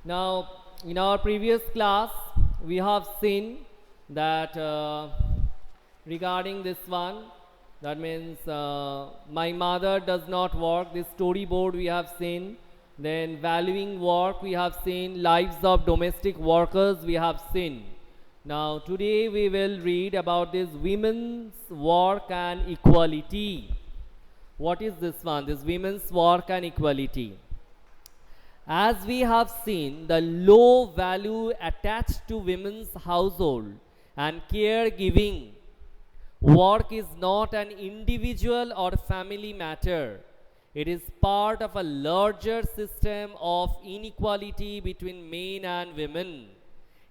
Now, in our previous class, we have seen that regarding this one, that means my mother does not work. This storyboard we have seen. Then valuing work we have seen. Lives of domestic workers we have seen. Now, today we will read about this women's work and equality. What is this one? This women's work and equality. As we have seen, the low value attached to women's household and caregiving work is not an individual or family matter. It is part of a larger system of inequality between men and women.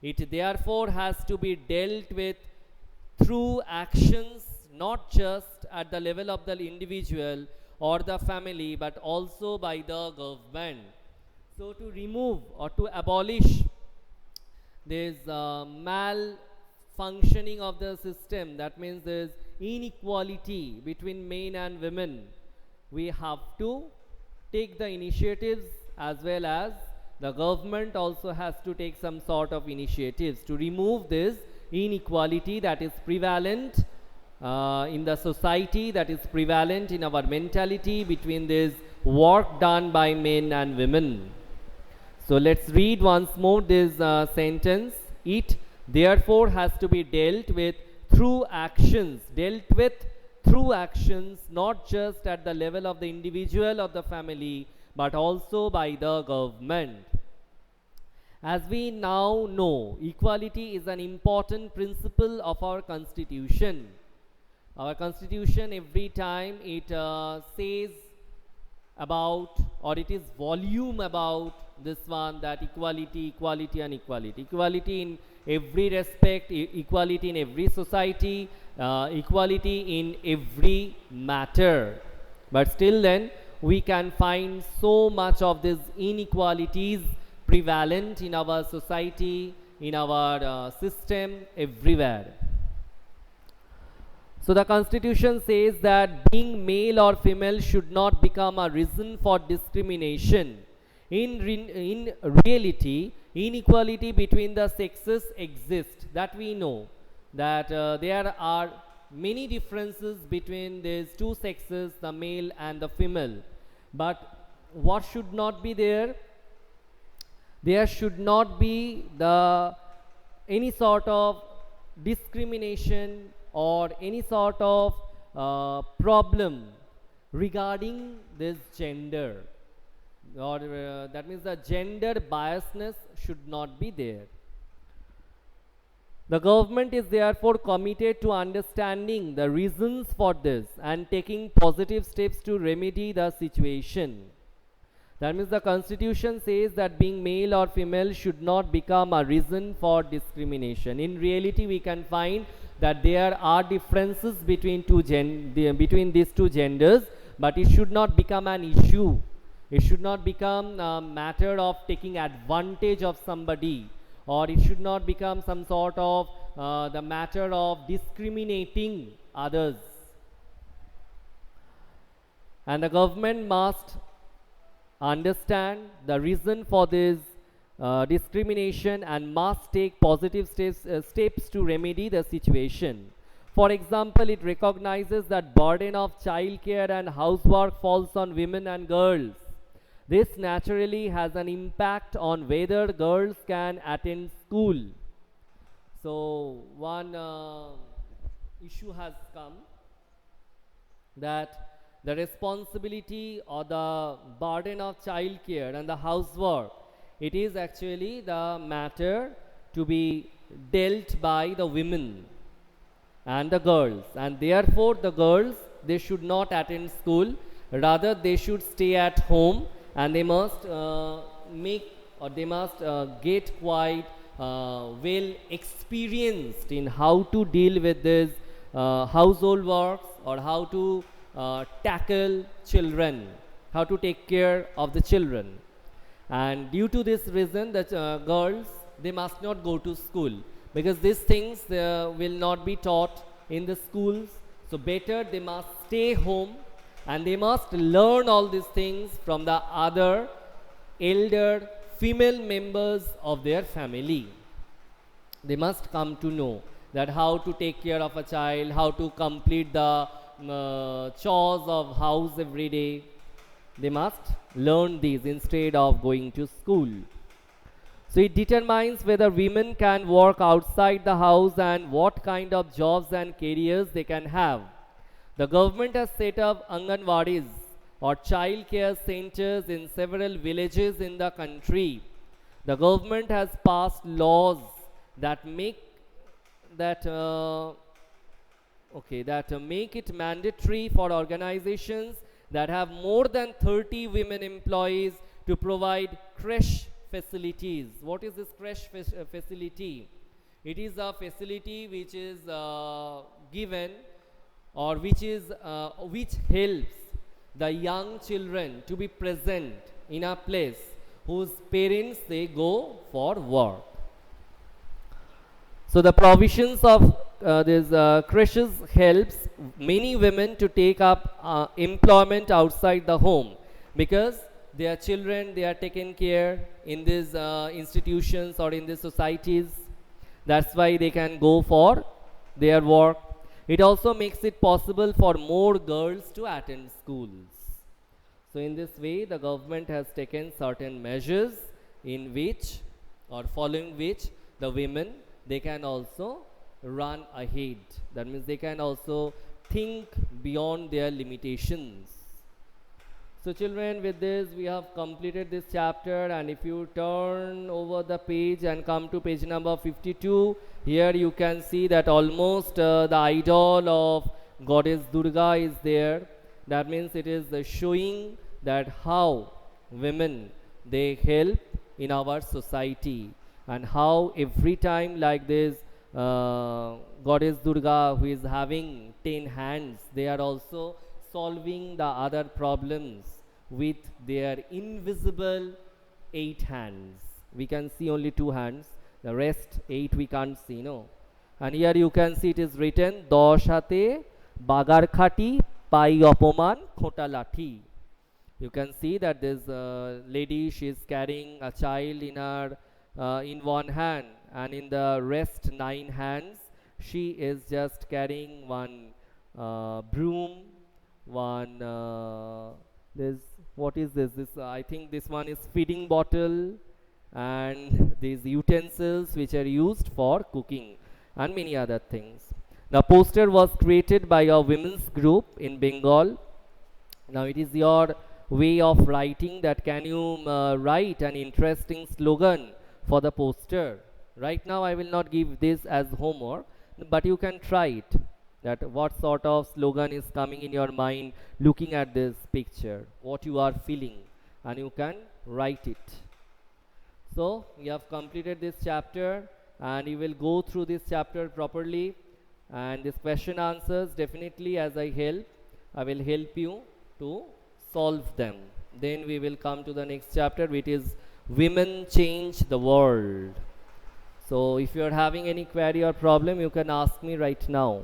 It therefore has to be dealt with through actions, not just at the level of the individual or the family, but also by the government. So to remove or to abolish this malfunctioning of the system, that means there is inequality between men and women, we have to take the initiatives, as well as the government also has to take some sort of initiatives to remove this inequality that is prevalent in the society, that is prevalent in our mentality between this work done by men and women. So let's read once more this sentence. It therefore has to be dealt with through actions, not just at the level of the individual or the family, but also by the government. As we now know, equality is an important principle of our constitution. Our constitution, every time it says about, or it is volume about this one, that equality and equality in every respect, equality in every society, equality in every matter. But still then we can find so much of these inequalities prevalent in our society, in our system, everywhere. So the constitution says that being male or female should not become a reason for discrimination. In reality, inequality between the sexes exists, that we know, that there are many differences between these two sexes, the male and the female. But what should not be there? There should not be any sort of discrimination or any sort of problem regarding this gender, or that means the gender biasness should not be there. The government is therefore committed to understanding the reasons for this and taking positive steps to remedy the situation. That means the constitution says that being male or female should not become a reason for discrimination. In reality, we can find that there are differences between these two genders, but it should not become an issue. It should not become a matter of taking advantage of somebody, or it should not become some sort of the matter of discriminating others. And the government must understand the reason for this discrimination and must take positive steps to remedy the situation. For example, it recognizes that burden of childcare and housework falls on women and girls. This naturally has an impact on whether girls can attend school. So one issue has come, that the responsibility or the burden of childcare and the housework, it is actually the matter to be dealt by the women and the girls, and therefore the girls, they should not attend school, rather they should stay at home, and they must get quite well experienced in how to deal with this household works, or how to tackle children, how to take care of the children. And due to this reason, that girls, they must not go to school, because these things will not be taught in the schools. So better they must stay home, and they must learn all these things from the other elder female members of their family. They must come to know that how to take care of a child, how to complete the chores of house every day. They must learn these instead of going to school. So it determines whether women can work outside the house and what kind of jobs and careers they can have. The government has set up Anganwadis or child care centers in several villages in the country. The government has passed laws that make that make it mandatory for organizations that have more than 30 women employees to provide creche facilities. What is this creche facility? It is a facility which is given or which helps the young children to be present in a place whose parents they go for work. So the provisions of these creches helps many women to take up employment outside the home, because their children they are taken care in these institutions or in these societies. That's why they can go for their work. It also makes it possible for more girls to attend schools. So in this way, the government has taken certain measures in which or following which the women they can also run ahead. That means they can also think beyond their limitations. So children, with this we have completed this chapter, and if you turn over the page and come to page number 52, here you can see that almost the idol of goddess Durga is there. That means it is showing that how women they help in our society, and how every time like this goddess Durga, who is having 10 hands, they are also solving the other problems with their invisible 8 hands. We can see only 2 hands, the rest 8 we can't see, no. And here you can see it is written Dosh hate bagar khati pai apoman khota lathi. You can see that this lady, she is carrying a child in her in one hand, and in the rest 9 hands she is just carrying one broom, one this, what is this, I think this one is feeding bottle, and these utensils which are used for cooking and many other things. The poster was created by a women's group in Bengal. Now it is your way of writing that can you write an interesting slogan for the poster. Right now I will not give this as homework, but you can try it, that what sort of slogan is coming in your mind looking at this picture, what you are feeling, and you can write it. So you have completed this chapter, and you will go through this chapter properly, and this question answers definitely, as I will help you to solve them. Then we will come to the next chapter, which is Women Change the World. So if you are having any query or problem, you can ask me right now.